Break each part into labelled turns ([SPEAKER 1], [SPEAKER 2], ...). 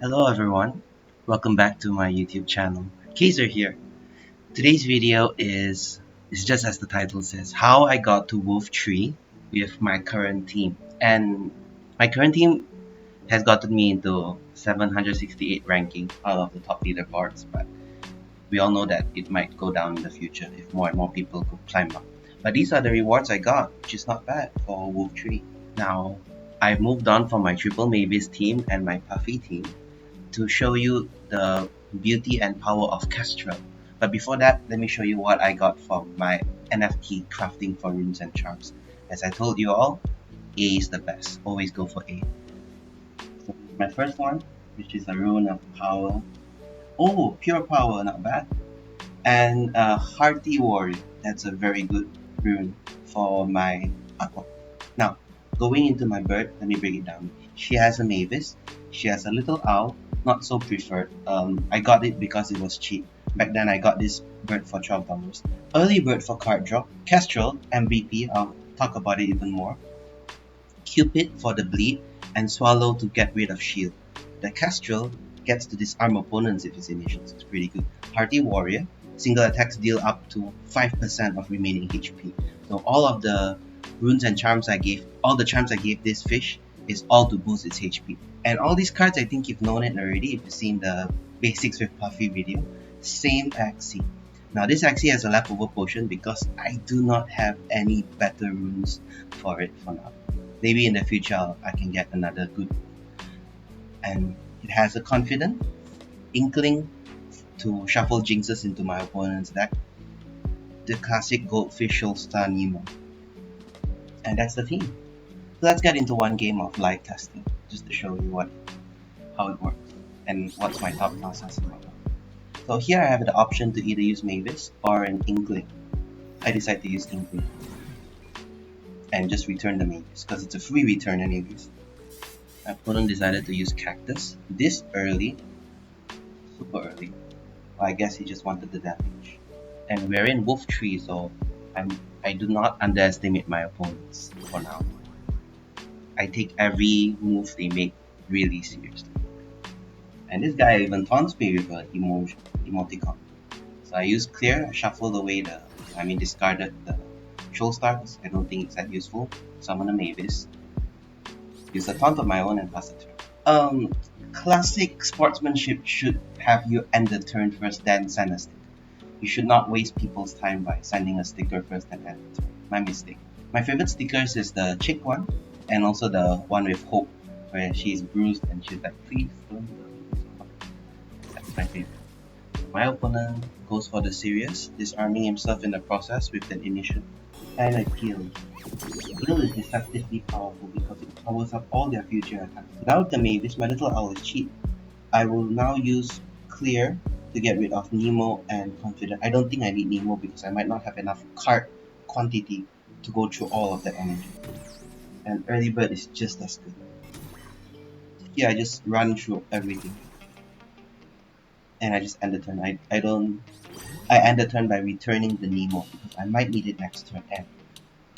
[SPEAKER 1] Hello everyone, welcome back to my YouTube channel. Kaiser here. Today's video is just as the title says, how I got to Wolf Tree with my current team. And my current team has gotten me into 768 ranking out of the top leaderboards, but we all know that it might go down in the future if more and more people could climb up. But these are the rewards I got, which is not bad for Wolf Tree. Now, I've moved on from my Triple Mavis team and my Puffy team to show you the beauty and power of Kestrel. But before that, let me show you what I got from my NFT crafting for runes and charms. As I told you all, A is the best. Always go for A. So my first one, which is a rune of power. Oh, pure power, not bad. And a hearty warrior. That's a very good rune for my aqua. Now, going into my bird, let me break it down. She has a Mavis. She has a little owl, not so preferred. I got it because it was cheap. Back then I got this bird for $12. Early bird for card draw. Kestrel, MVP, I'll talk about it even more. Cupid for the bleed, and Swallow to get rid of shield. The Kestrel gets to disarm opponents if it's initial, so it's pretty good. Hearty warrior, single attacks deal up to 5% of remaining HP. So all of the runes and charms I gave, all the charms I gave this fish is all to boost its HP. And all these cards, I think you've known it already if you've seen the basics with Puffy video. Same Axie. Now this Axie has a leftover potion because I do not have any better runes for it for now. Maybe in the future I can get another good one. And it has a confident inkling to shuffle jinxes into my opponent's deck. The classic goldfish show star Nemo. And that's the theme. So let's get into one game of live testing, just to show you how it works and what's my thought process about it. So here I have the option to either use Mavis or an Inkling. I decide to use Inkling and just return the Mavis because it's a free return anyways. My opponent decided to use Cactus this early, super early. Well, I guess he just wanted the damage. And we're in Wolf Tree, so I do not underestimate my opponents for now. I take every move they make really seriously. And this guy even taunts me with an emoticon. So I use clear, I shuffled away discarded the Shoal Star because I don't think it's that useful. Summon a Mavis. Use a taunt of my own and pass the turn. Classic sportsmanship should have you end the turn first, then send a sticker. You should not waste people's time by sending a sticker first and end the turn. My mistake. My favorite stickers is the chick one, and also the one with Hope, where she's bruised and she's like, please don't do this. That's my favorite. My opponent goes for the serious, disarming himself in the process with the initial. And I heal. Heal is deceptively powerful because it powers up all their future attacks. Now with the Mavis, my little owl is cheap. I will now use Clear to get rid of Nemo and Confident. I don't think I need Nemo because I might not have enough card quantity to go through all of that energy. And early bird is just as good. Here I just run through everything. And I just end the turn. I end the turn by returning the Nemo because I might need it next turn, and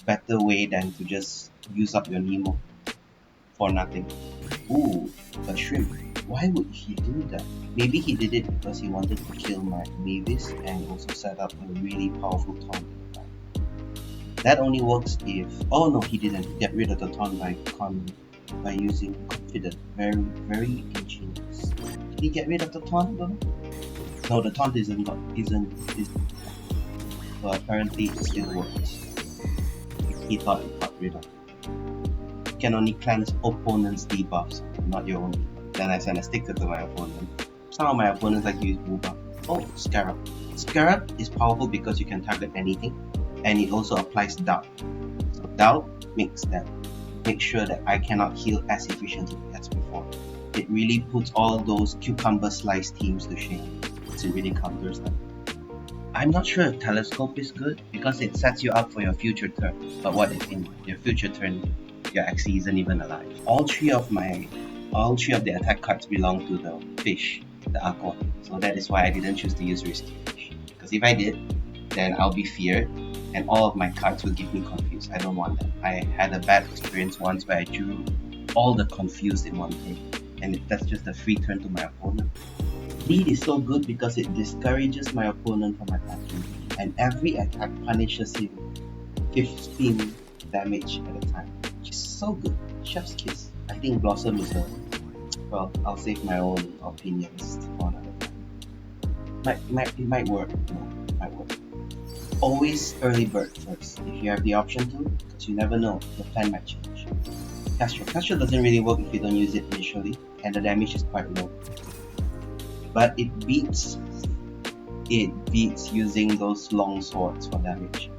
[SPEAKER 1] better way than to just use up your Nemo for nothing. Ooh, a shrimp. Why would he do that? Maybe he did it because he wanted to kill my Mavis and also set up a really powerful taunt. That only works if... Oh no, he didn't. Get rid of the taunt by using Confident. Very, very ingenious. Did he get rid of the taunt though? No, the taunt isn't. But apparently it still works. He thought it got rid of it. You can only cleanse opponent's debuffs, not your own. Then I send a sticker to my opponent. Some of my opponents like to use Booba. Oh, Scarab. Scarab is powerful because you can target anything, and it also applies doubt. So doubt makes sure that I cannot heal as efficiently as before. It really puts all those cucumber slice teams to shame. So it really counters them. I'm not sure if Telescope is good because it sets you up for your future turn. But what if in your future turn your Axie isn't even alive? All three of the attack cards belong to the fish, the aqua. So that is why I didn't choose to use Risky Fish. Because if I did, then I'll be feared and all of my cards will give me confused. I don't want that. I had a bad experience once where I drew all the confused in one thing and that's just a free turn to my opponent. Lead is so good because it discourages my opponent from attacking, and every attack punishes him 15 damage at a time, which is so good. Chef's kiss. I think Blossom is a, well, I'll save my own opinions for another time. It might work. No, it might work. Always early bird first, if you have the option to, because you never know, the plan might change. Kestrel. Kestrel doesn't really work if you don't use it initially, and the damage is quite low. But it beats using those long swords for damage.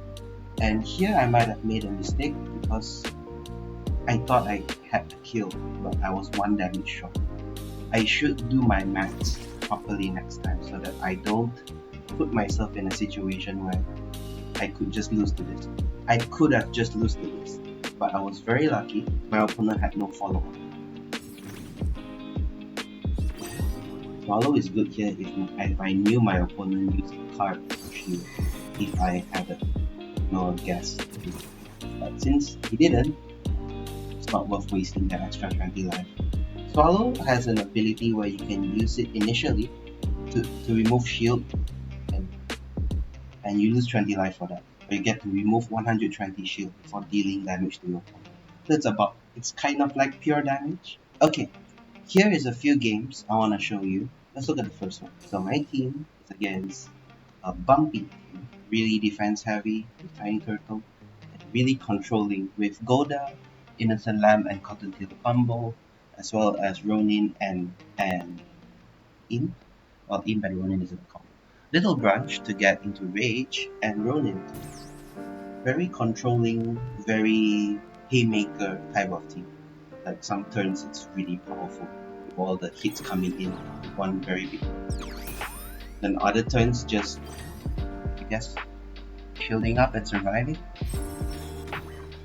[SPEAKER 1] And here I might have made a mistake because I thought I had the kill, but I was 1 damage short. I should do my maths properly next time so that I don't put myself in a situation where I could just lose to this. I could have just lost to this, but I was very lucky. My opponent had no follow-up. Swallow is good here if I knew my opponent used a card for shield, if I had a guess. But since he didn't, it's not worth wasting that extra 20 life. Swallow has an ability where you can use it initially to remove shield, and you lose 20 life for that. But you get to remove 120 shield before dealing damage to your opponent. It's kind of like pure damage. Okay, here is a few games I want to show you. Let's look at the first one. So my team is against a bumpy team, really defense heavy with Tiny Turtle, and really controlling with Goda, Innocent Lamb, and Cottontail combo, as well as Ronin and In. Well, In by Ronin isn't a combo. Little Branch to get into Rage, and Ronin. Very controlling, very haymaker type of team. Like some turns it's really powerful with all the hits coming in one very big. Then other turns just, I guess, shielding up and surviving.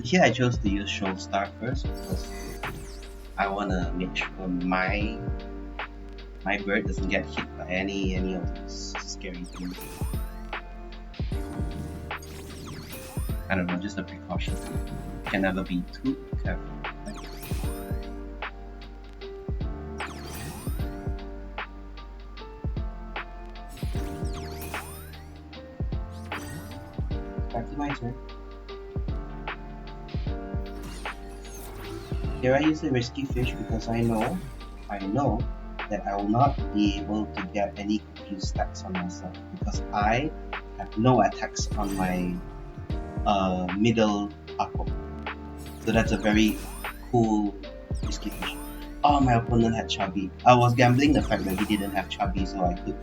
[SPEAKER 1] Here I chose to use Shoal Star first because I wanna make sure my bird doesn't get hit by any of those scary things. I don't know, just a precaution. Can never be too careful. Back to my turn. Here I use a risky fish because I know that I will not be able to get any confused stacks on myself because I have no attacks on my middle aqua. So that's a very cool risky fish. Oh, my opponent had Chubby. I was gambling the fact that he didn't have Chubby so I could,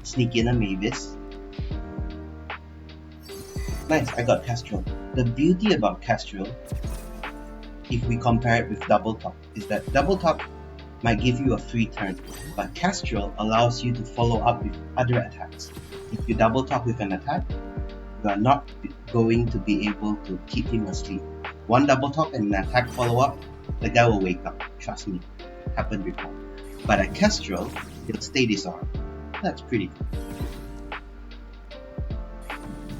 [SPEAKER 1] sneak in a Mavis. Nice, I got Kestrel. The beauty about Kestrel, if we compare it with Double Top, is that Double Top might give you a free turn, but Kestrel allows you to follow up with other attacks. If you double top with an attack, you are not going to be able to keep him asleep. One double top and an attack follow up, the guy will wake up. Trust me, happened before. But at Kestrel, he'll stay disarmed. That's pretty cool.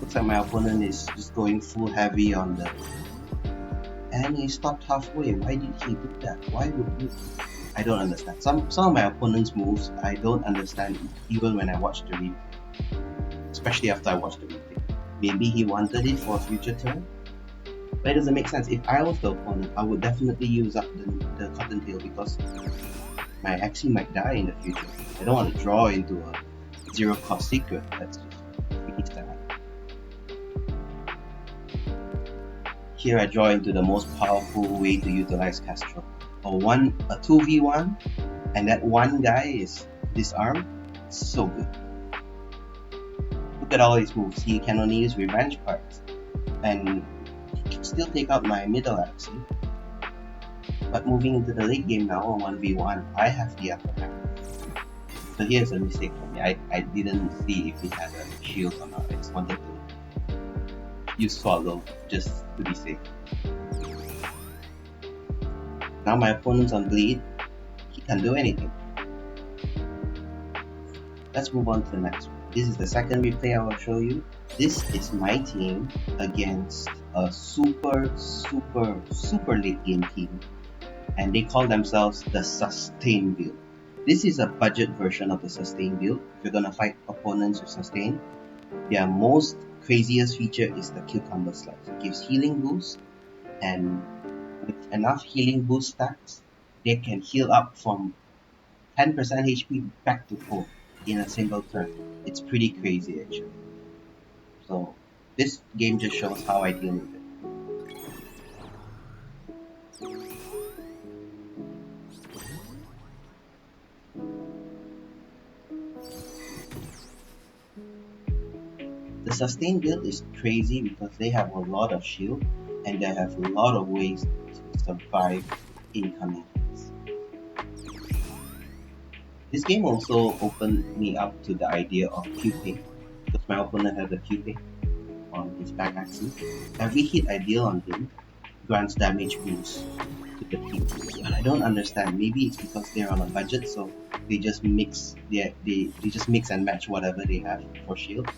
[SPEAKER 1] Looks like my opponent is just going full heavy on the... And he stopped halfway. Why did he do that? Why would he... I don't understand. Some of my opponent's moves, I don't understand even when I watch the replay. Especially after I watch the replay. Maybe he wanted it for a future turn? But it doesn't make sense. If I was the opponent, I would definitely use up the Cottontail because my Axie might die in the future. I don't want to draw into a zero cost secret. That's just pretty sad. Here I draw into the most powerful way to utilize Kestrel. A 2v1 and that one guy is disarmed. So good. Look at all his moves. He can only use revenge cards and he can still take out my middle Axie. But moving into the late game now on 1v1, I have the upper hand. So here's a mistake for me. I didn't see if he had a shield or not. I just wanted to use Swallow just to be safe. Now my opponent's on bleed, he can't do anything. Let's move on to the next one. This is the second replay I will show you. This is my team against a super late game team. and they call themselves the Sustain build. This is a budget version of the Sustain build. If you're gonna fight opponents with Sustain, their most craziest feature is the Cucumber Slice. It gives healing boost, and with enough healing boost stacks, they can heal up from 10% HP back to full in a single turn. It's pretty crazy actually. So this game just shows how I deal with it. The Sustain build is crazy because they have a lot of shield and they have a lot of ways to survive incoming hits. This game also opened me up to the idea of Puffy, because my opponent has a Puffy on his back Axie. Every hit I deal on him grants damage boost to the team. And I don't understand. Maybe it's because they're on a budget, so they just mix they just mix and match whatever they have for shield.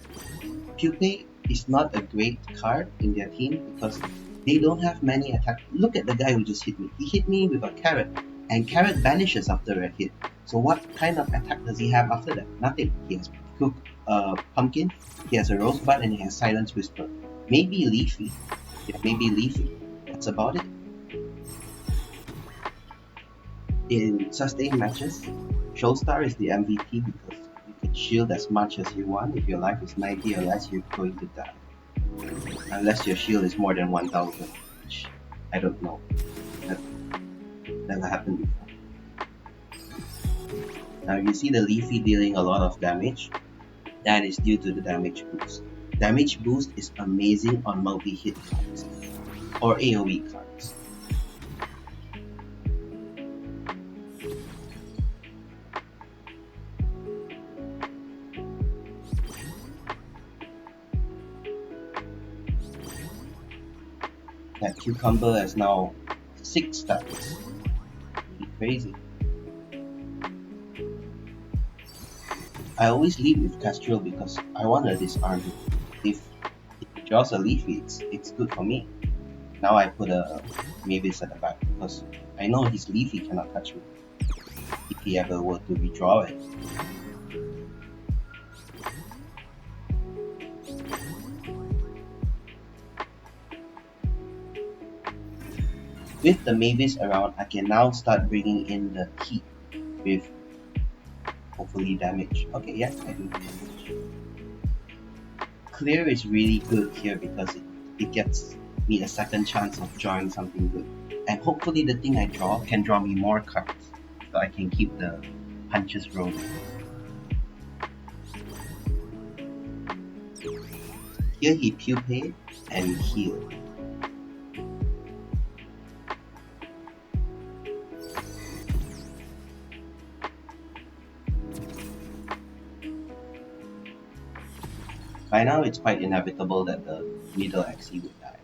[SPEAKER 1] Puffy is not a great card in their team because they don't have many attacks. Look at the guy who just hit me. He hit me with a carrot, and carrot vanishes after a hit. So what kind of attack does he have after that? Nothing. He has pumpkin, he has a rosebud, and he has silence whisper. Maybe leafy. Yeah, maybe leafy. That's about it. In sustain matches, Showstar is the MVP because you can shield as much as you want. If your life is 90 or less, you're going to die. Unless your shield is more than 1000, which I don't know. That never happened before. Now you see the Leafy dealing a lot of damage. That is due to the damage boost. Damage boost is amazing on multi-hit cards or AoE cards. That Cucumber has now 6 stacks. Crazy. I always lead with Kestrel because I want to disarm him. If he draws a Leafy, it's good for me. Now I put a Mavis at the back because I know his Leafy cannot touch me if he ever were to redraw it. With the Mavis around, I can now start bringing in the heat with hopefully damage. Okay, yeah, I do damage. Clear is really good here because it gets me a second chance of drawing something good. And hopefully the thing I draw can draw me more cards so I can keep the punches rolling. Here he pupate and heal. By now, it's quite inevitable that the middle Axie would die.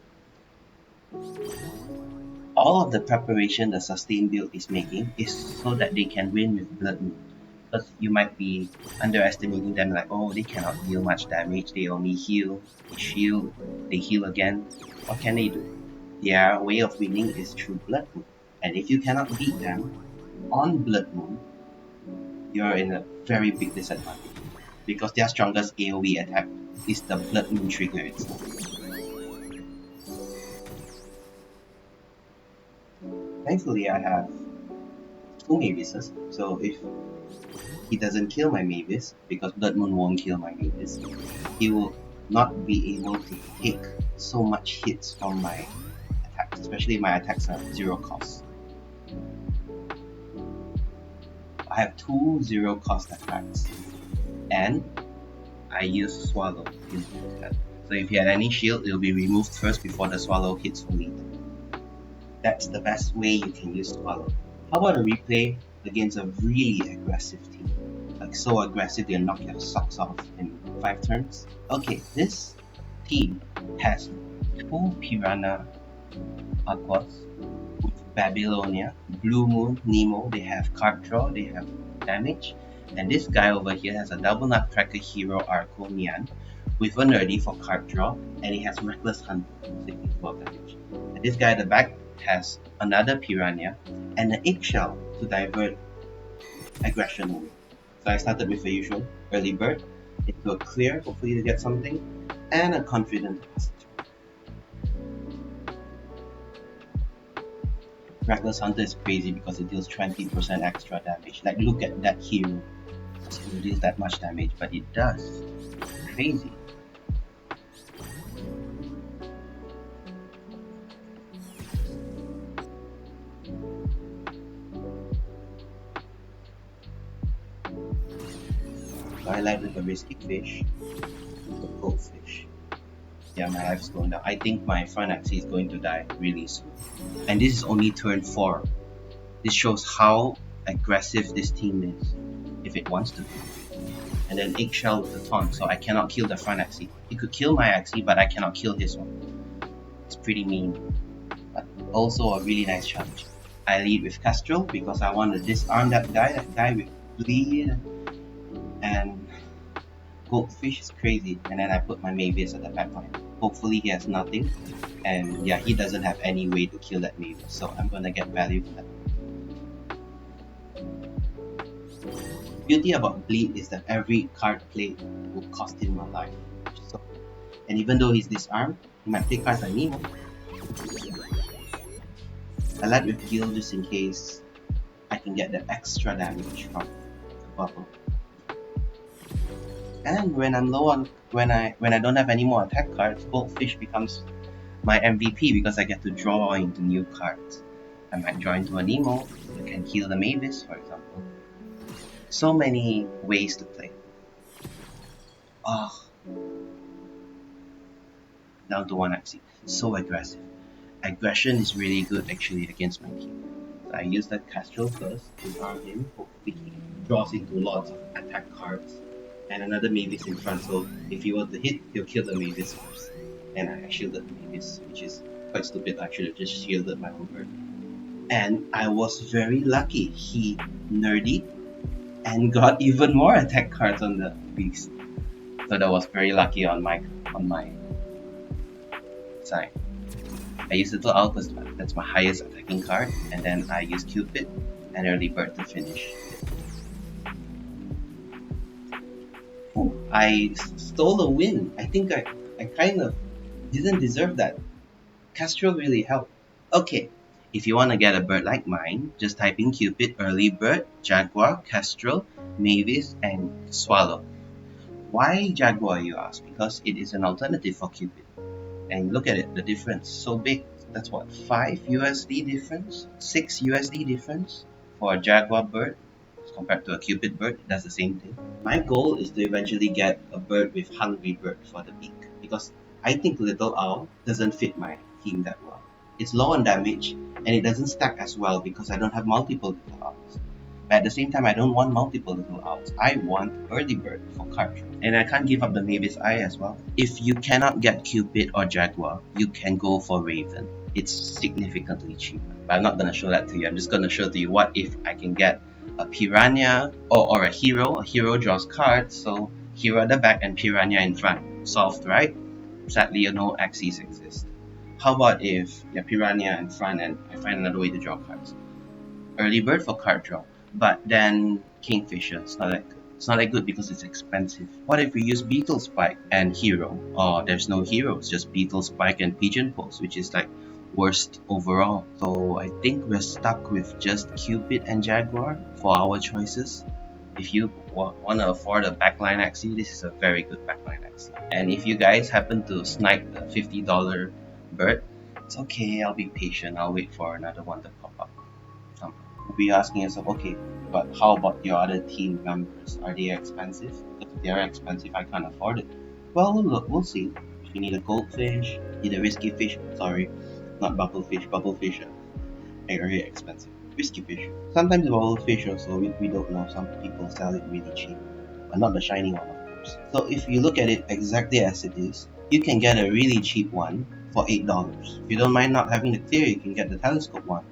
[SPEAKER 1] All of the preparation the Sustain build is making is so that they can win with Blood Moon. Because you might be underestimating them like, oh, they cannot deal much damage, they only heal, they shield, they heal again. What can they do? Their way of winning is through Blood Moon. And if you cannot beat them on Blood Moon, you're in a very big disadvantage. Because their strongest AoE attack is the Blood Moon trigger itself. Thankfully, I have 2 Mavises, so if he doesn't kill my Mavis, because Blood Moon won't kill my Mavis, he will not be able to take so much hits from my attacks, especially my attacks are 0 cost. I have 2 0 cost attacks, and I use Swallow instead. So if you had any shield, it will be removed first before the Swallow hits for me. That's the best way you can use Swallow. How about a replay against a really aggressive team? Like so aggressive they'll knock your socks off in 5 turns? Okay, this team has 2 Piranha Aquas with Babylonia, Blue Moon, Nemo, they have card draw, they have damage. And this guy over here has a double Nutcracker Hero Arconian with a nerdy for card draw, and he has Reckless Hunt, taking 12 damage. And this guy at the back has another piranha and an eggshell to divert aggression away. So I started with the usual early bird into a clear, hopefully to get something, and a confident passage. Reckless Hunter is crazy because it deals 20% extra damage. Like, look at that hero. It deals that much damage, but it does. Crazy. So I like with a risky fish, the goldfish. Yeah, my life's going down. I think my front Axie is going to die really soon. And this is only turn 4. This shows how aggressive this team is, if it wants to be. And then eggshell with the taunt, so I cannot kill the front Axie. He could kill my Axie, but I cannot kill his one. It's pretty mean, but also a really nice challenge. I lead with Kestrel because I want to disarm that guy with bleed, and goldfish is crazy. And then I put my Mavis at the backline. Hopefully he has nothing, and yeah, he doesn't have any way to kill that Mavis, so I'm gonna get value for that. Beauty about bleed is that every card played will cost him a life. So, and even though he's disarmed, he might play cards like Nemo. I like with Gil just in case I can get the extra damage from the bubble. And when I'm low on when I don't have any more attack cards, Goldfish becomes my MVP because I get to draw into new cards. I might draw into a Nemo, I can heal the Mavis, for example. So many ways to play. Oh, down to one Axie. So aggressive. Aggression is really good actually against my team. So I use that Kestrel first to arm him. Hopefully he draws into lots of attack cards. And another Mavis in front, so if he were to hit, he'll kill the Mavis first. And I shielded the Mavis, which is quite stupid. I should have just shielded my own bird. And I was very lucky. He nerdied and got even more attack cards on the beast. So that was very lucky on my side. I used Little Owl because that's my highest attacking card, and then I used Cupid and Early Bird to finish. Ooh, I stole a win. I think I kind of didn't deserve that. Kestrel really helped. Okay, if you want to get a bird like mine, just type in Cupid, Early Bird, Jaguar, Kestrel, Mavis, and Swallow. Why Jaguar, you ask? Because it is an alternative for Cupid. And look at it, the difference, so big. That's what, 5 USD difference? 6 USD difference for a Jaguar bird compared to a Cupid bird. It does the same thing. My goal is to eventually get a bird with Hungry Bird for the beak, because I think Little Owl doesn't fit my team that well. It's low on damage and it doesn't stack as well because I don't have multiple Little Owls. But at the same time, I don't want multiple Little Owls. I want Early Bird for card draw. And I can't give up the Mavis Eye as well. If you cannot get Cupid or Jaguar, you can go for Raven. It's significantly cheaper. But I'm not going to show that to you. I'm just going to show to you what if I can get a Piranha or a Hero. A Hero draws cards, so Hero at the back and Piranha in front. Solved, right? Sadly, no Axies exist. How about if you have Piranha in front and I find another way to draw cards? Early Bird for card draw. But then Kingfisher, it's not that good. It's not that good because it's expensive. What if we use Beetle Spike and Hero? Oh, there's no Hero, it's just Beetle Spike and Pigeon Pose, which is like worst overall. So I think we're stuck with just Cupid and Jaguar for our choices. If you want to afford a backline Axie, this is a very good backline Axie. And if you guys happen to snipe the $50 bird, it's okay, I'll be patient, I'll wait for another one to pop up. You'll be asking yourself, okay, but how about your other team members? Are they expensive? If they are expensive, I can't afford it. Well, look, we'll see. If you need a goldfish, need a risky fish, sorry, not bubblefish, bubblefish are very expensive. Risky fish. Sometimes bubblefish also, we don't know, some people sell it really cheap, but not the shiny one, of course. So if you look at it exactly as it is, you can get a really cheap one for $8. If you don't mind not having the clear, you can get the telescope one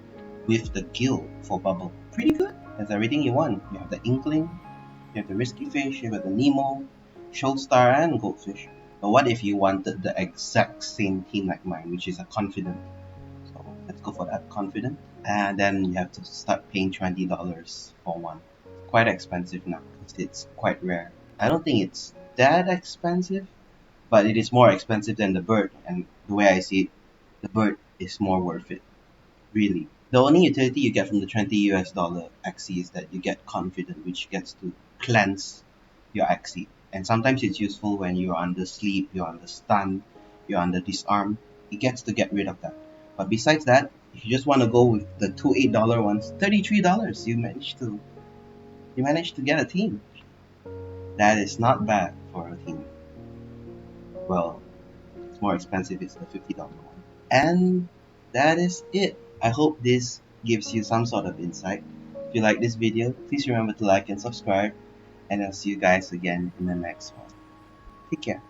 [SPEAKER 1] with the gill for bubble. Pretty good. That's everything you want. You have the Inkling, you have the Risky Fish, you have the Nemo, Showstar, and Goldfish. But what if you wanted the exact same team like mine, which is a Confident? So Let's go for that. Confident. And then you have to start paying $20 for one. Quite expensive now because it's quite rare. I don't think it's that expensive, but it is more expensive than the bird. And the way I see it, the bird is more worth it. Really. The only utility you get from the $20 Axie is that you get confident, which gets to cleanse your Axie. And sometimes it's useful when you're under sleep, you're under stun, you're under disarm. It gets to get rid of that. But besides that, if you just want to go with the two $8 ones, $33, you managed to get a team. That is not bad for a team. Well, it's more expensive, it's the $50 one. And that is it. I hope this gives you some sort of insight. If you like this video, please remember to like and subscribe, and I'll see you guys again in the next one. Take care.